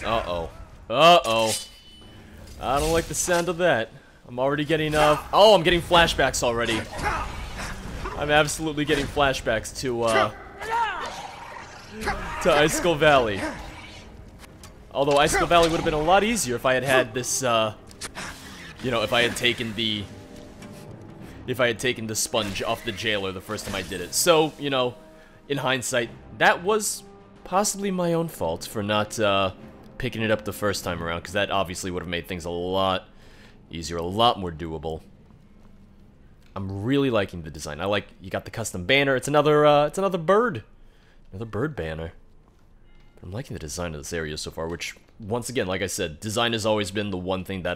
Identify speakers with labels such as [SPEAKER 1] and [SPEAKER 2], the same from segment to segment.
[SPEAKER 1] Uh-oh. Uh-oh. I don't like the sound of that. I'm already getting, oh, I'm getting flashbacks already. I'm absolutely getting flashbacks to Icicle Valley. Although Icicle Valley would have been a lot easier if I had had this, you know, if I had taken the sponge off the jailer the first time I did it. So, you know, in hindsight, that was possibly my own fault for not, picking it up the first time around, because that obviously would have made things a lot easier, a lot more doable. I'm really liking the design. I like, you got the custom banner. It's another bird. Another bird banner. I'm liking the design of this area so far, which, once again, like I said, design has always been the one thing that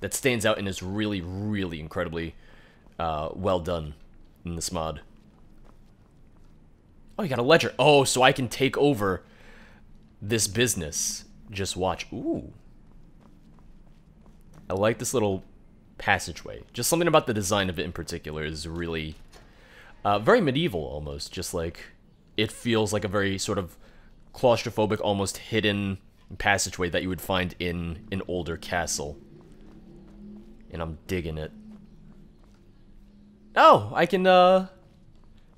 [SPEAKER 1] that stands out and is really, really incredibly well done in this mod. Oh, you got a ledger. Oh, so I can take over this business. Just watch. Ooh. I like this little passageway. Just something about the design of it in particular is really very medieval almost. Just like, it feels like a very sort of claustrophobic, almost hidden passageway that you would find in an older castle. And I'm digging it. Oh, I can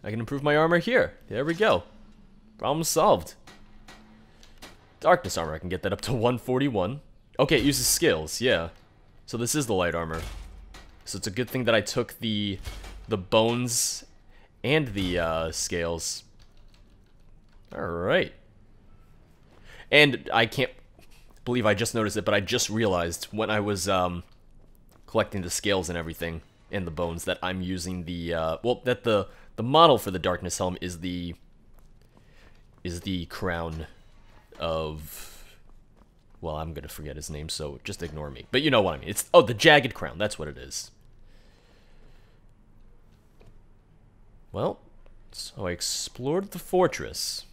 [SPEAKER 1] improve my armor here. There we go. Problem solved. Darkness armor, I can get that up to 141. Okay, it uses skills, yeah. So this is the light armor. So it's a good thing that I took the bones and the scales. Alright. And I can't believe I just noticed it, but I just realized when I was collecting the scales and everything, and the bones, that I'm using the, well, that the model for the Darkness Helm is the crown of, well, I'm gonna forget his name, so just ignore me. But you know what I mean. It's, oh, the Jagged Crown, that's what it is. Well, so I explored the fortress.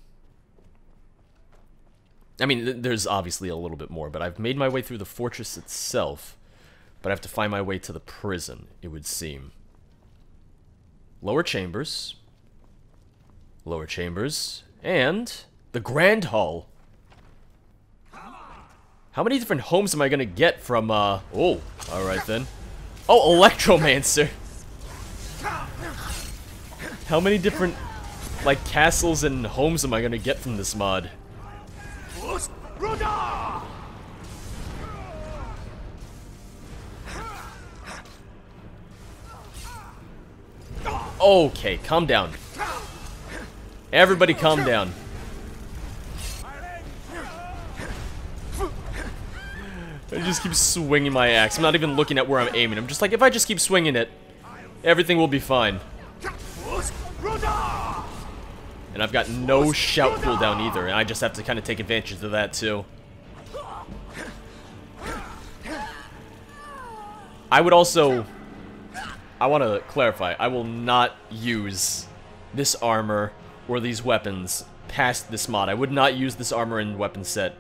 [SPEAKER 1] I mean, there's obviously a little bit more, but I've made my way through the fortress itself. But I have to find my way to the prison, it would seem. Lower chambers. Lower chambers. And the Grand Hall. How many different homes am I gonna get from, oh, alright then. Oh, Electromancer! How many different, like, castles and homes am I gonna get from this mod? Okay, calm down. Everybody calm down. I just keep swinging my axe. I'm not even looking at where I'm aiming. I'm just like, if I just keep swinging it, everything will be fine. And I've got no shout cooldown either, and I just have to kind of take advantage of that too. I would also... I want to clarify, I will not use this armor or these weapons past this mod. I would not use this armor and weapon set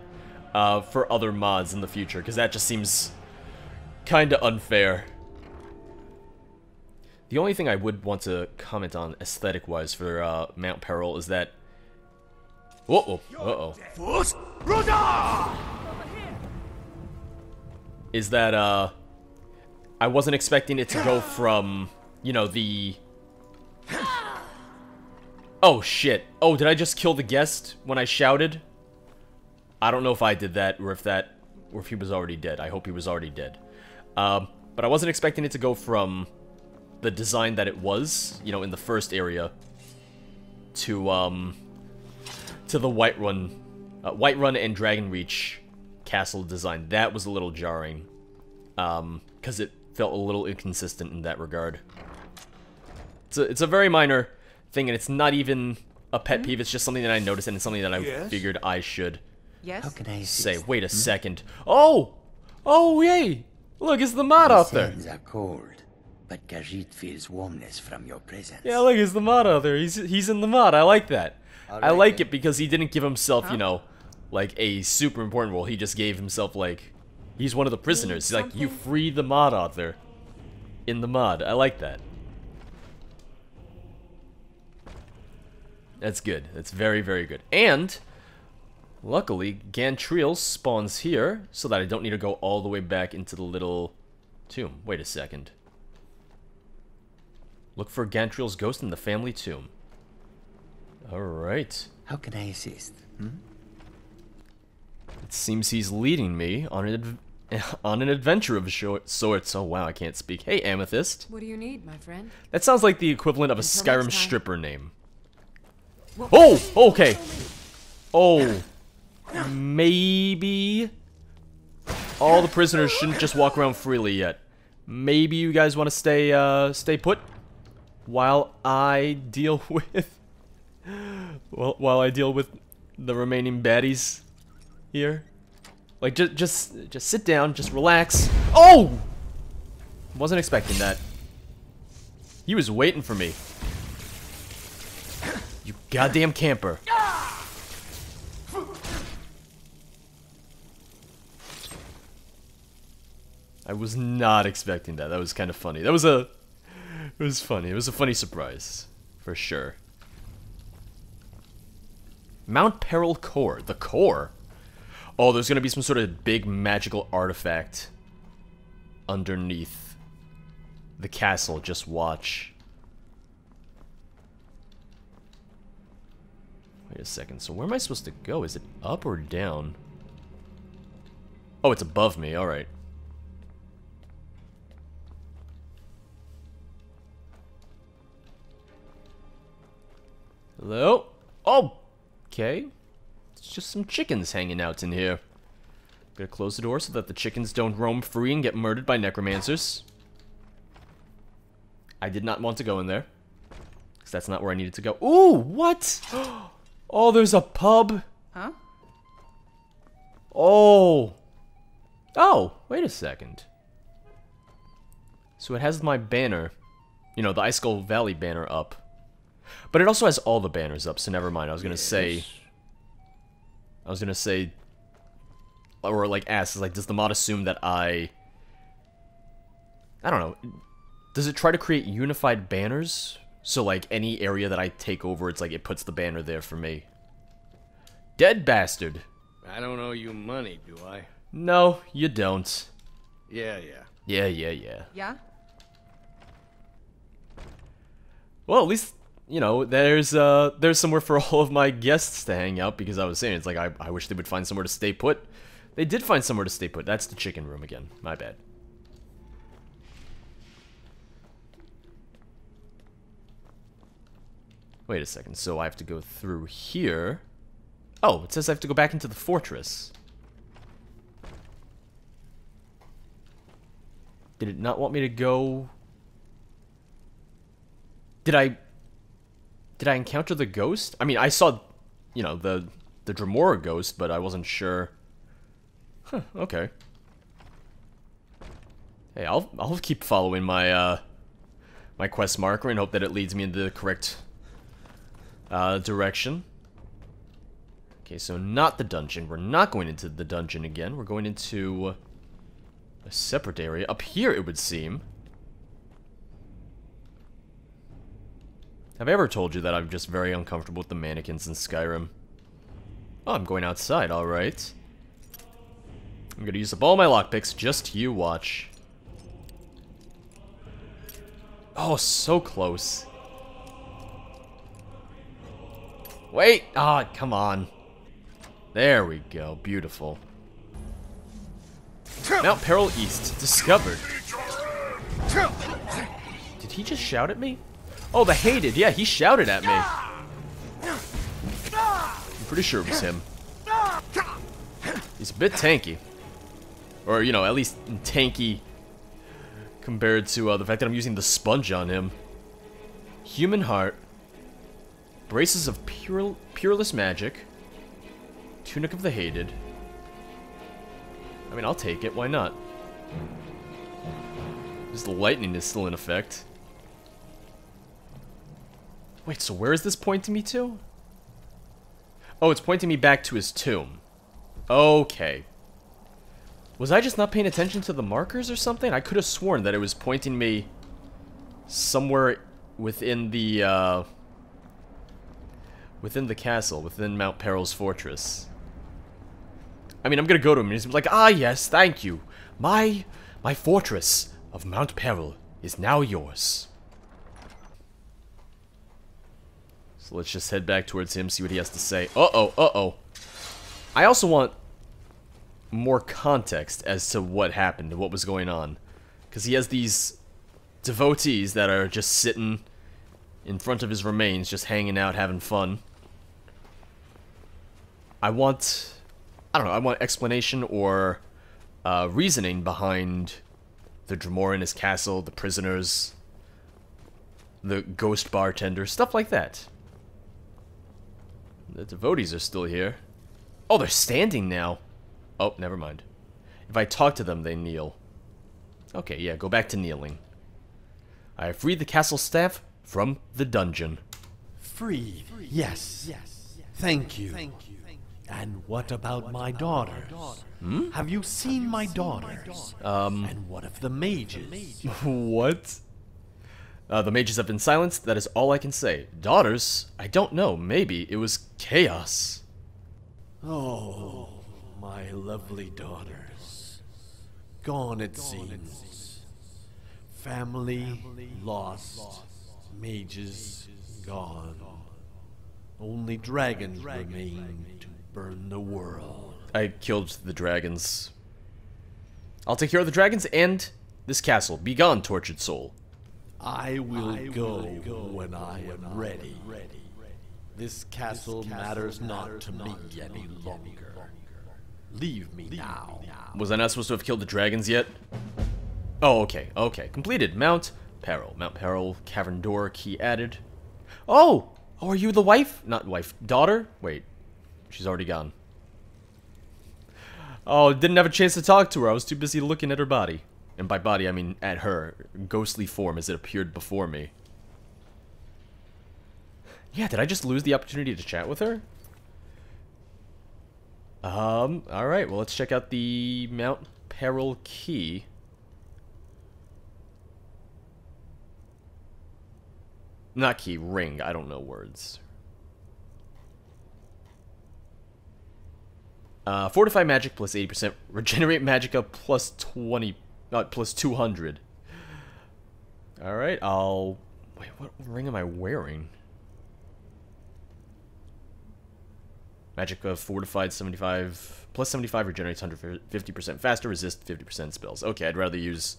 [SPEAKER 1] for other mods in the future, because that just seems kind of unfair. The only thing I would want to comment on aesthetic-wise for Mount Peril is that... Uh-oh. Is that, I wasn't expecting it to go from, you know, the... Oh, shit. Oh, did I just kill the guest when I shouted? I don't know if I did that, or if he was already dead. I hope he was already dead. But I wasn't expecting it to go from the design that it was, you know, in the first area, to the Whiterun and Dragon Reach castle design. That was a little jarring, because it felt a little inconsistent in that regard. It's a very minor thing, and it's not even a pet peeve. It's just something that I noticed, and it's something that I figured I should
[SPEAKER 2] How can I
[SPEAKER 1] say. Wait a second. Oh! Oh, yay! Look, it's the mod out there.
[SPEAKER 3] The sands are cold, but Khajiit feels warmness from your presence.
[SPEAKER 1] Yeah, look, it's the mod out there. He's in the mod. I like that. I like it because he didn't give himself, you know, like a super important role. He just gave himself, like, he's one of the prisoners. He's like, you free the mod out there. In the mod. I like that. That's good. That's very, very good. And Luckily, Gantriel spawns here, so that I don't need to go all the way back into the little tomb. Wait a second. Look for Gantriel's ghost in the family tomb. Alright.
[SPEAKER 3] How can I assist?
[SPEAKER 1] It seems he's leading me on an adventure of sorts. Oh wow, I can't speak. Hey, Amethyst.
[SPEAKER 2] What do you need, my friend?
[SPEAKER 1] That sounds like the equivalent of a
[SPEAKER 2] Until
[SPEAKER 1] Skyrim
[SPEAKER 2] next time.
[SPEAKER 1] stripper name. Oh! Okay. Oh. Maybe all the prisoners shouldn't just walk around freely yet. Maybe you guys want to stay put while I deal with while I deal with the remaining baddies here. Like just sit down, just relax. Oh! Wasn't expecting that. He was waiting for me. You goddamn camper. I was not expecting that. That was kind of funny. It was funny. It was a funny surprise, for sure. Mount Peril core. The core? Oh, there's gonna be some sort of big magical artifact underneath the castle. Just watch. Wait a second. So where am I supposed to go? Is it up or down? Oh, it's above me. All right. Hello? Oh! Okay. It's just some chickens hanging out in here. Gotta close the door so that the chickens don't roam free and get murdered by necromancers. I did not want to go in there, because that's not where I needed to go. Ooh, what? Oh, there's a pub.
[SPEAKER 2] Huh?
[SPEAKER 1] Oh. Oh, wait a second. So it has my banner, you know, the Icicle Valley banner up. But it also has all the banners up, so never mind. I was gonna say, or like ask, like, does the mod assume that I don't know, does it try to create unified banners? So like any area that I take over, it's like it puts the banner there for me. Dead bastard.
[SPEAKER 4] I don't owe you money, do I?
[SPEAKER 1] No, you don't.
[SPEAKER 4] Yeah.
[SPEAKER 1] Yeah.
[SPEAKER 2] Yeah?
[SPEAKER 1] Well, at least, you know, there's somewhere for all of my guests to hang out, because I was saying, it's like, I wish they would find somewhere to stay put. They did find somewhere to stay put. That's the chicken room again. My bad. Wait a second, so I have to go through here. Oh, it says I have to go back into the fortress. Did it not want me to go? Did I encounter the ghost? I mean, I saw, you know, the Dremora ghost, but I wasn't sure. Huh, okay. Hey, I'll keep following my my quest marker and hope that it leads me in the correct direction. Okay, so not the dungeon. We're not going into the dungeon again. We're going into a separate area. Up here, it would seem. Have I ever told you that I'm just very uncomfortable with the mannequins in Skyrim? Oh, I'm going outside, alright. I'm gonna use up all my lockpicks, just you watch. Oh, so close. Wait! Ah, come on. There we go, beautiful. Mount Peril East, discovered. Did he just shout at me? Oh, the hated. Yeah, he shouted at me. I'm pretty sure it was him. He's a bit tanky. Or, you know, at least tanky compared to the fact that I'm using the sponge on him. Human heart. Braces of pureless magic. Tunic of the hated. I mean, I'll take it. Why not? Because the lightning is still in effect. Wait, so where is this pointing me to? Oh, it's pointing me back to his tomb. Okay. Was I just not paying attention to the markers or something? I could have sworn that it was pointing me somewhere within the castle, within Mount Peril's fortress. I mean, I'm gonna go to him and he's like, ah, yes, thank you. My fortress of Mount Peril is now yours. So let's just head back towards him, see what he has to say. Uh-oh, uh-oh. I also want more context as to what happened and what was going on. Because he has these devotees that are just sitting in front of his remains, just hanging out, having fun. I want explanation or reasoning behind the Dremor in his castle, the prisoners, the ghost bartender, stuff like that. The devotees are still here. Oh, they're standing now. Oh, never mind. If I talk to them, they kneel. Okay, yeah, go back to kneeling. I have freed the castle staff from the dungeon.
[SPEAKER 2] Freed? Yes. Thank you. And what about my daughters?
[SPEAKER 1] Hmm?
[SPEAKER 2] Have you seen my daughters? And what of the mages?
[SPEAKER 1] What? The mages have been silenced, that is all I can say. Daughters? I don't know, maybe it was chaos.
[SPEAKER 2] Oh, my lovely daughters. Gone it seems. Family lost. Mages gone. Only dragons remain to burn the world.
[SPEAKER 1] I killed the dragons. I'll take care of the dragons and this castle. Be gone, tortured soul.
[SPEAKER 2] I will go when I am ready. This castle matters not to me any longer. Leave me now.
[SPEAKER 1] Was I not supposed to have killed the dragons yet? Oh, okay, okay. Completed. Mount Peril. Mount Peril, cavern door, key added. Oh! Oh, are you the wife? Not wife. Daughter? Wait. She's already gone. Oh, didn't have a chance to talk to her. I was too busy looking at her body. And by body, I mean at her ghostly form as it appeared before me. Yeah, did I just lose the opportunity to chat with her? Alright, well, let's check out the Mount Peril key. Not key, ring. I don't know words. Fortify magic plus 80%. Regenerate magicka plus 20... plus 200. Alright, I'll... Wait, what ring am I wearing? Magicka fortified 75... Plus 75 regenerates 150% faster, resist 50% spells. Okay, I'd rather use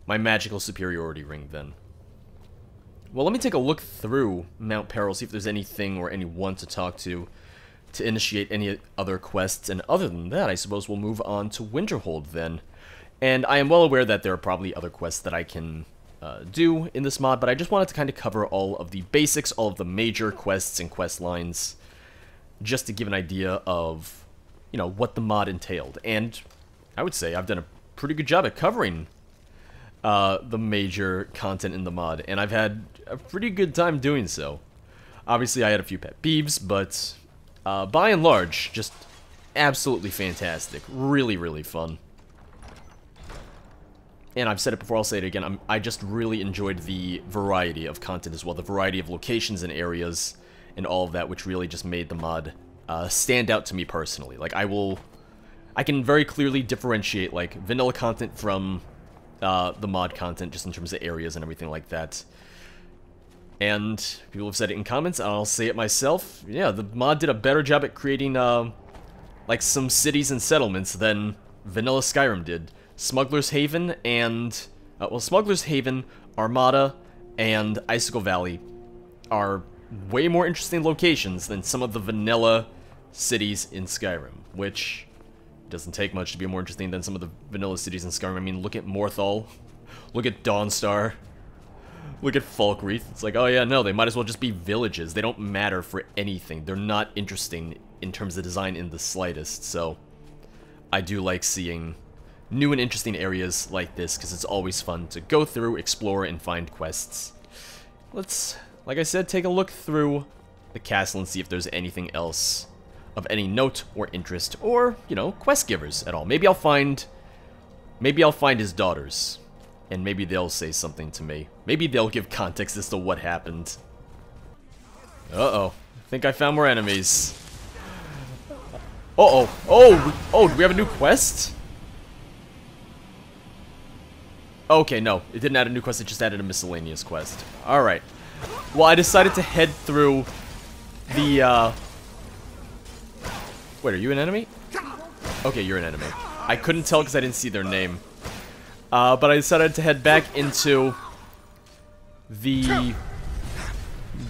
[SPEAKER 1] my magical superiority ring then. Well, let me take a look through Mount Peril, see if there's anything or anyone to talk to initiate any other quests. And other than that, I suppose we'll move on to Winterhold then. And I am well aware that there are probably other quests that I can do in this mod, but I just wanted to kind of cover all of the basics, all of the major quests and quest lines, just to give an idea of, you know, what the mod entailed. And I would say I've done a pretty good job at covering the major content in the mod, and I've had a pretty good time doing so. Obviously, I had a few pet peeves, but by and large, just absolutely fantastic. Really, really fun. And I've said it before, I'll say it again, I just really enjoyed the variety of content as well, the variety of locations and areas and all of that, which really just made the mod stand out to me personally. Like, I can very clearly differentiate, like, vanilla content from the mod content, just in terms of areas and everything like that. And people have said it in comments, and I'll say it myself. Yeah, the mod did a better job at creating, like, some cities and settlements than vanilla Skyrim did. Smuggler's Haven and... well, Smuggler's Haven, Armada, and Icicle Valley are way more interesting locations than some of the vanilla cities in Skyrim, which doesn't take much to be more interesting than some of the vanilla cities in Skyrim. I mean, look at Morthal, look at Dawnstar, look at Falkreath. It's like, oh yeah, no, they might as well just be villages. They don't matter for anything. They're not interesting in terms of design in the slightest, so I do like seeing new and interesting areas like this, because it's always fun to go through, explore, and find quests. Let's, like I said, take a look through the castle and see if there's anything else of any note or interest, or, you know, quest givers at all. Maybe I'll find his daughters, and maybe they'll say something to me. Maybe they'll give context as to what happened. Uh-oh. I think I found more enemies. Uh-oh. Oh, do we have a new quest? Okay, no. It didn't add a new quest, it just added a miscellaneous quest. Alright. Well, I decided to head through the, Wait, are you an enemy? Okay, you're an enemy. I couldn't tell because I didn't see their name. But I decided to head back into the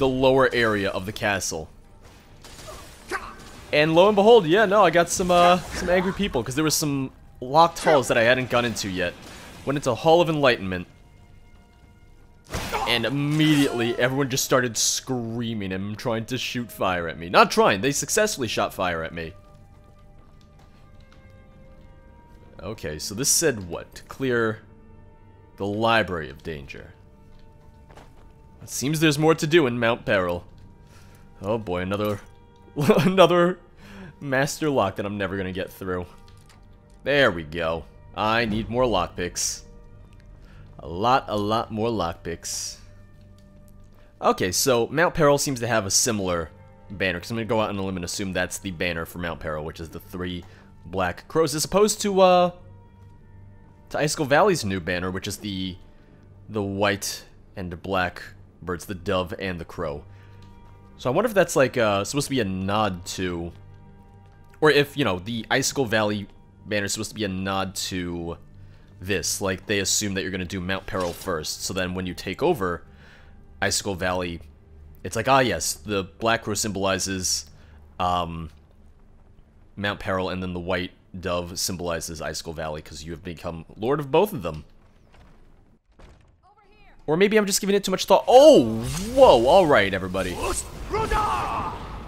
[SPEAKER 1] lower area of the castle. And lo and behold, yeah, no, I got some angry people, because there was some locked halls that I hadn't gone into yet. Went into Hall of Enlightenment. And immediately, everyone just started screaming and trying to shoot fire at me. Not trying, they successfully shot fire at me. Okay, so this said what? To clear the Library of Danger. It seems there's more to do in Mount Peril. Oh boy, another master lock that I'm never gonna get through. There we go. I need more lockpicks. A lot more lockpicks. Okay, so Mount Peril seems to have a similar banner, because I'm gonna go out on a limb and assume that's the banner for Mount Peril, which is the 3 black crows, as opposed to Icicle Valley's new banner, which is the white and black birds, the dove and the crow. So I wonder if that's like supposed to be a nod to, or if, you know, the Icicle Valley banner is supposed to be a nod to this. Like, they assume that you're going to do Mount Peril first, so then when you take over Icicle Valley, it's like, ah yes, the black crow symbolizes Mount Peril, and then the white dove symbolizes Icicle Valley, because you have become lord of both of them. Or maybe I'm just giving it too much thought. Oh, whoa, alright everybody.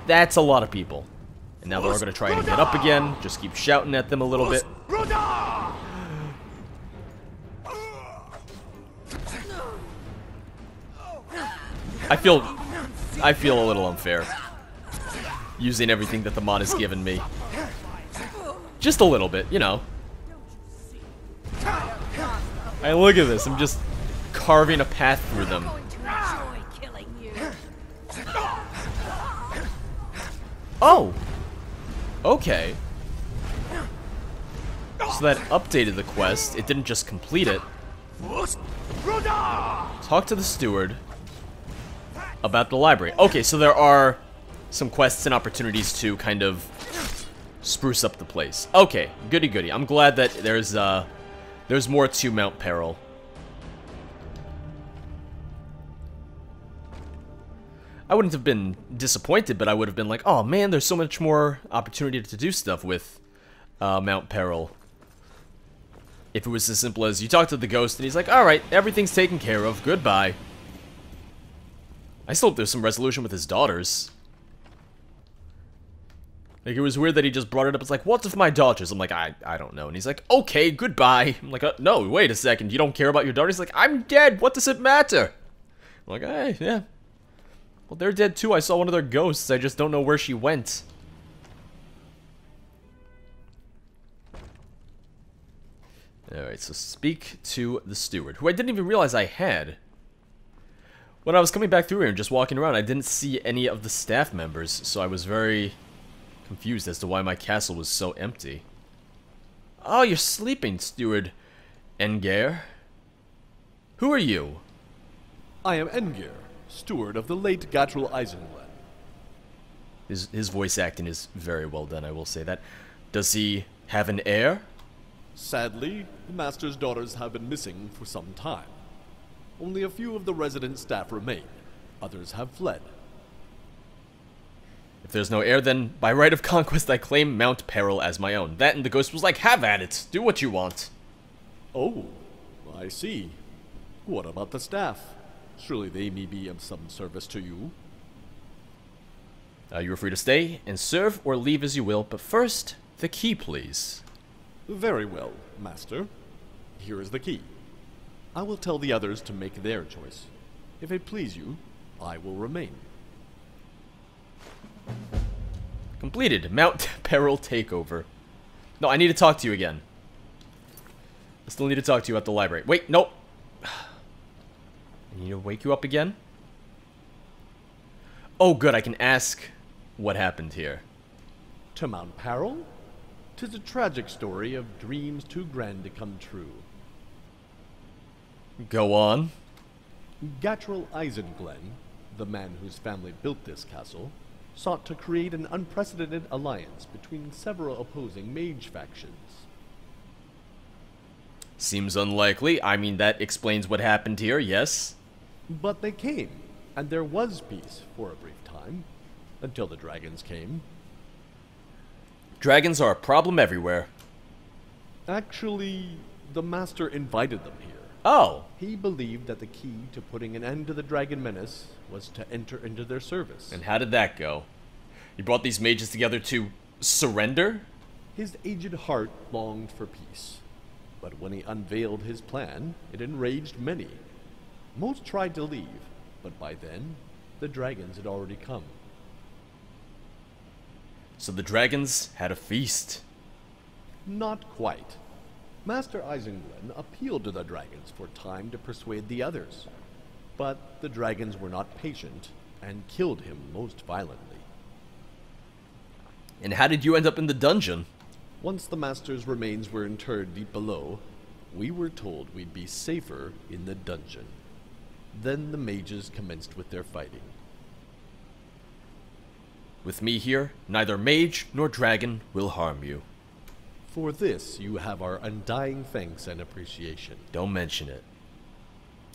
[SPEAKER 1] That's a lot of people. And now they're all going to try and get up again. Just keep shouting at them a little bit. I feel a little unfair using everything that the mod has given me. Just a little bit, you know. Hey, look at this. I'm just carving a path through them. Oh! Okay. So that updated the quest. It didn't just complete it. Talk to the steward about the library. Okay, so there are some quests and opportunities to kind of spruce up the place. Okay, goody goody. I'm glad that there's more to Mount Peril. I wouldn't have been disappointed, but I would have been like, oh man, there's so much more opportunity to do stuff with Mount Peril. If it was as simple as you talk to the ghost and he's like, alright, everything's taken care of, goodbye. I still hope there's some resolution with his daughters. Like, it was weird that he just brought it up. It's like, what's with my daughters? I'm like, I don't know. And he's like, okay, goodbye. I'm like, no, wait a second. You don't care about your daughters? He's like, I'm dead. What does it matter? I'm like, hey, yeah. Well, they're dead too. I saw one of their ghosts. I just don't know where she went. Alright, so speak to the steward, who I didn't even realize I had. When I was coming back through here and just walking around, I didn't see any of the staff members, so I was very confused as to why my castle was so empty. Oh, you're sleeping, Steward Engare. Who are you?
[SPEAKER 2] I am Engare, steward of the late Gatril Eisenland.
[SPEAKER 1] His voice acting is very well done, I will say that. Does he have an heir?
[SPEAKER 2] Sadly, the master's daughters have been missing for some time. Only a few of the resident staff remain. Others have fled.
[SPEAKER 1] If there's no heir, then by right of conquest I claim Mount Peril as my own. That and the ghost was like, have at it, do what you want.
[SPEAKER 2] Oh, I see. What about the staff? Surely they may be of some service to you.
[SPEAKER 1] You are free to stay and serve or leave as you will, but first, the key please.
[SPEAKER 2] Very well, master. Here is the key. I will tell the others to make their choice. If it please you, I will remain.
[SPEAKER 1] Completed. Mount Peril takeover. No, I need to talk to you again. I still need to talk to you at the library. Wait, nope. I need to wake you up again. Oh, good. I can ask what happened here.
[SPEAKER 2] To Mount Peril? 'Tis a tragic story of dreams too grand to come true.
[SPEAKER 1] Go on.
[SPEAKER 2] Gattrell Isenglen, the man whose family built this castle, sought to create an unprecedented alliance between several opposing mage factions.
[SPEAKER 1] Seems unlikely. I mean, that explains what happened here, yes.
[SPEAKER 2] But they came, and there was peace for a brief time, until the dragons came.
[SPEAKER 1] Dragons are a problem everywhere.
[SPEAKER 2] Actually, the Master invited them here.
[SPEAKER 1] Oh.
[SPEAKER 2] He believed that the key to putting an end to the dragon menace was to enter into their service.
[SPEAKER 1] And how did that go? He brought these mages together to surrender?
[SPEAKER 2] His aged heart longed for peace. But when he unveiled his plan, it enraged many. Most tried to leave, but by then, the dragons had already come.
[SPEAKER 1] So the dragons had a feast.
[SPEAKER 2] Not quite. Master Isenglen appealed to the dragons for time to persuade the others. But the dragons were not patient, and killed him most violently.
[SPEAKER 1] And how did you end up in the dungeon?
[SPEAKER 2] Once the Master's remains were interred deep below, we were told we'd be safer in the dungeon. Then the mages commenced with their fighting.
[SPEAKER 1] With me here, neither mage nor dragon will harm you.
[SPEAKER 2] For this, you have our undying thanks and appreciation.
[SPEAKER 1] Don't mention it.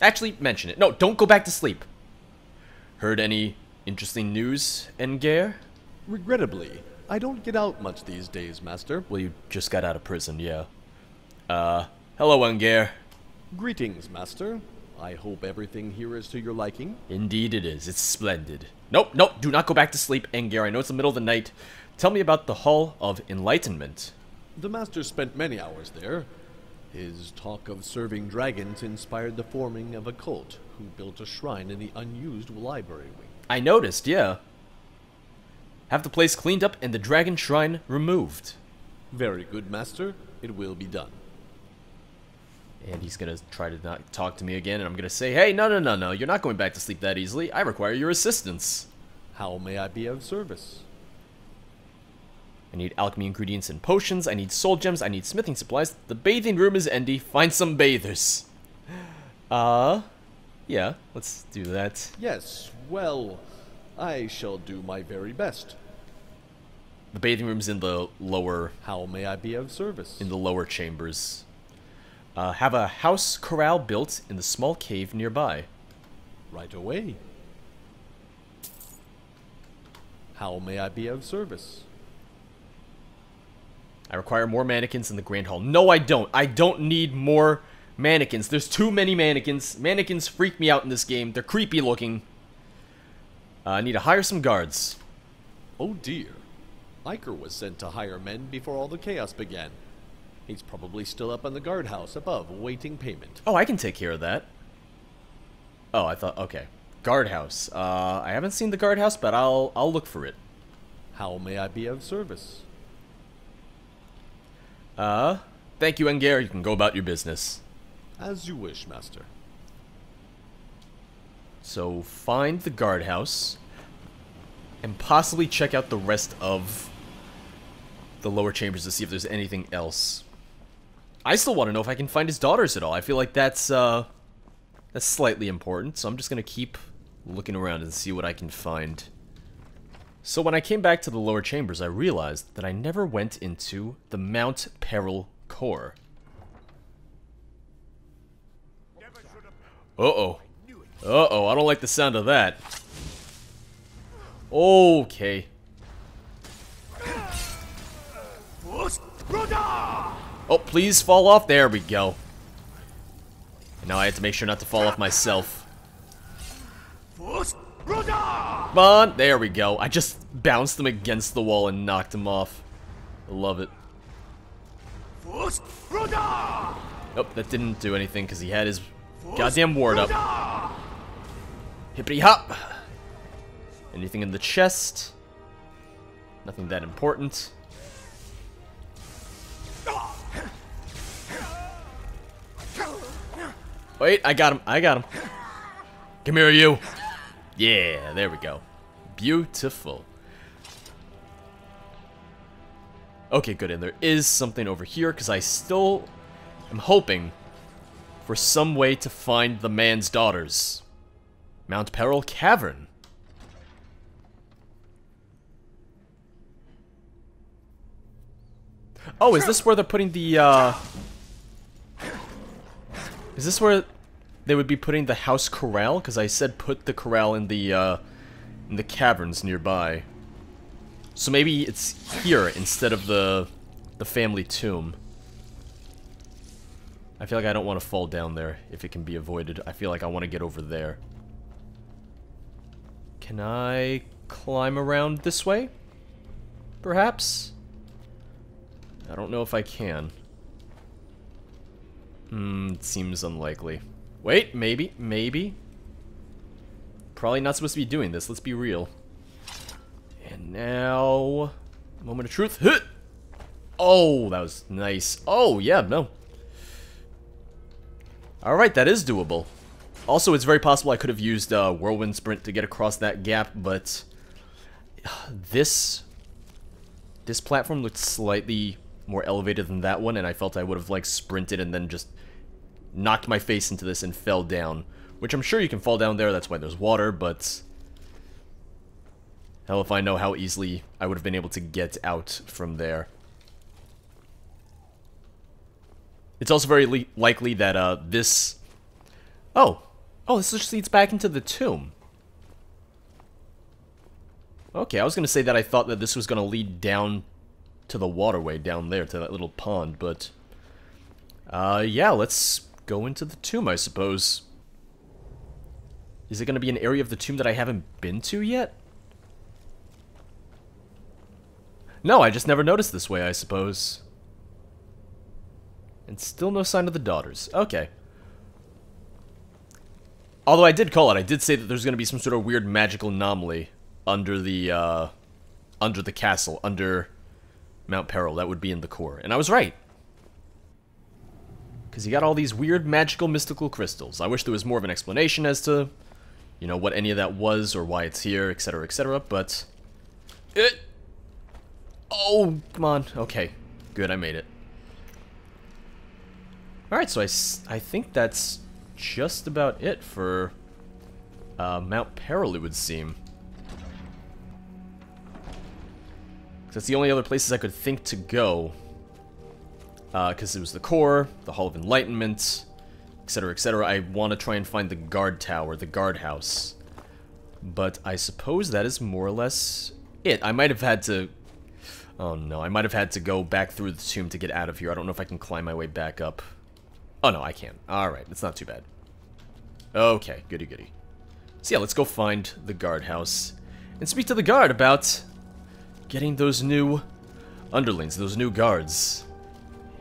[SPEAKER 1] Actually, mention it. No, don't go back to sleep. Heard any interesting news, Engare?
[SPEAKER 2] Regrettably, I don't get out much these days, Master.
[SPEAKER 1] Well, you just got out of prison, yeah. Hello, Engare.
[SPEAKER 2] Greetings, Master. I hope everything here is to your liking.
[SPEAKER 1] Indeed it is. It's splendid. Nope, nope, do not go back to sleep, Engare. I know it's the middle of the night. Tell me about the Hall of Enlightenment.
[SPEAKER 2] The Master spent many hours there. His talk of serving dragons inspired the forming of a cult who built a shrine in the unused library wing.
[SPEAKER 1] I noticed, yeah. Have the place cleaned up and the dragon shrine removed.
[SPEAKER 2] Very good, Master. It will be done.
[SPEAKER 1] And he's gonna try to not talk to me again, and I'm gonna say, hey, no, you're not going back to sleep that easily. I require your assistance.
[SPEAKER 2] How may I be of service?
[SPEAKER 1] I need alchemy ingredients and potions, I need soul gems, I need smithing supplies. The bathing room is empty. Find some bathers. Yeah, let's do that.
[SPEAKER 2] Yes, well, I shall do my very best.
[SPEAKER 1] The bathing room's in the lower...
[SPEAKER 2] How may I be of service?
[SPEAKER 1] In the lower chambers. Have a house corral built in the small cave nearby.
[SPEAKER 2] Right away. How may I be of service?
[SPEAKER 1] I require more mannequins in the Grand Hall. No, I don't. I don't need more mannequins. There's too many mannequins. Mannequins freak me out in this game. They're creepy looking. I need to hire some guards.
[SPEAKER 2] Oh dear. Iker was sent to hire men before all the chaos began. He's probably still up in the guardhouse above, awaiting payment.
[SPEAKER 1] Oh, I can take care of that. Oh, I thought... Okay. Guardhouse. I haven't seen the guardhouse, but I'll look for it.
[SPEAKER 2] How may I be of service?
[SPEAKER 1] Thank you, Engare. You can go about your business.
[SPEAKER 2] As you wish, Master.
[SPEAKER 1] So, find the guardhouse. And possibly check out the rest of the lower chambers to see if there's anything else. I still want to know if I can find his daughters at all. I feel like that's slightly important. So I'm just going to keep looking around and see what I can find. So when I came back to the lower chambers, I realized that I never went into the Mount Peril core. Uh-oh. Uh-oh, I don't like the sound of that. Okay. Oh, please fall off. There we go. And now I have to make sure not to fall off myself. Come on, there we go. I just bounced him against the wall and knocked him off. I love it. Nope, that didn't do anything because he had his goddamn ward up. Hippity hop. Anything in the chest? Nothing that important. Wait, I got him. I got him. Come here, you. Yeah, there we go. Beautiful. Okay, good, and there is something over here, because I still am hoping for some way to find the man's daughters. Mount Peril Cavern. Oh, is this where they're putting the, Is this where they would be putting the house corral? Because I said put the corral in the caverns nearby. So maybe it's here instead of the family tomb. I feel like I don't want to fall down there if it can be avoided. I feel like I want to get over there. Can I climb around this way? Perhaps? I don't know if I can. It seems unlikely. Wait, maybe. Probably not supposed to be doing this, let's be real. And now... moment of truth. Huh! Oh, that was nice. Oh, yeah, no. Alright, that is doable. Also, it's very possible I could have used Whirlwind Sprint to get across that gap, but... This platform looked slightly more elevated than that one, and I felt I would have, like, sprinted and then just knocked my face into this and fell down. Which I'm sure you can fall down there, that's why there's water, but... hell if I know how easily I would have been able to get out from there. It's also very likely that, this... Oh, this just leads back into the tomb. Okay, I was gonna say that I thought that this was gonna lead down to the waterway down there, to that little pond, but... yeah, let's go into the tomb, I suppose. Is it gonna be an area of the tomb that I haven't been to yet? No, I just never noticed this way, I suppose. And still no sign of the daughters. Okay. Although I did call it, I did say that there's gonna be some sort of weird magical anomaly under the castle, under Mount Peril. That would be in the core. And I was right. Because you got all these weird magical mystical crystals. I wish there was more of an explanation as to, you know, what any of that was or why it's here, etc., but... Oh, come on. Okay. Good, I made it. Alright, so I think that's just about it for Mount Peril, it would seem. That's the only other places I could think to go. Because it was the core, the Hall of Enlightenment, etc., I want to try and find the guard tower, the guardhouse. But I suppose that is more or less it. I might have had to... oh no, I might have had to go back through the tomb to get out of here. I don't know if I can climb my way back up. Oh no, I can. Alright, it's not too bad. Okay, goody goody. So yeah, let's go find the guardhouse and speak to the guard about getting those new underlings, those new guards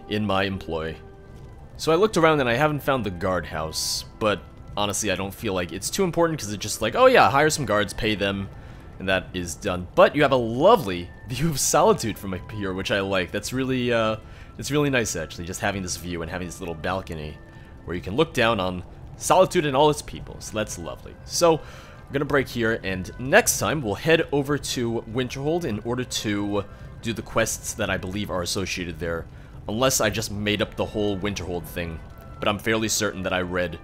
[SPEAKER 1] in my employ. So I looked around and I haven't found the guardhouse, but honestly I don't feel like it's too important because it's just like, oh yeah, hire some guards, pay them, and that is done. But you have a lovely view of Solitude from up here, which I like. That's really, it's really nice actually, just having this view and having this little balcony where you can look down on Solitude and all its people, so that's lovely. So, we're gonna break here, and next time we'll head over to Winterhold in order to do the quests that I believe are associated there. Unless I just made up the whole Winterhold thing, but I'm fairly certain that I read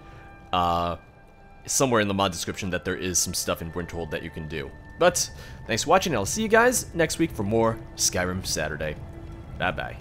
[SPEAKER 1] somewhere in the mod description that there is some stuff in Winterhold that you can do. But, thanks for watching, and I'll see you guys next week for more Skyrim Saturday. Bye-bye.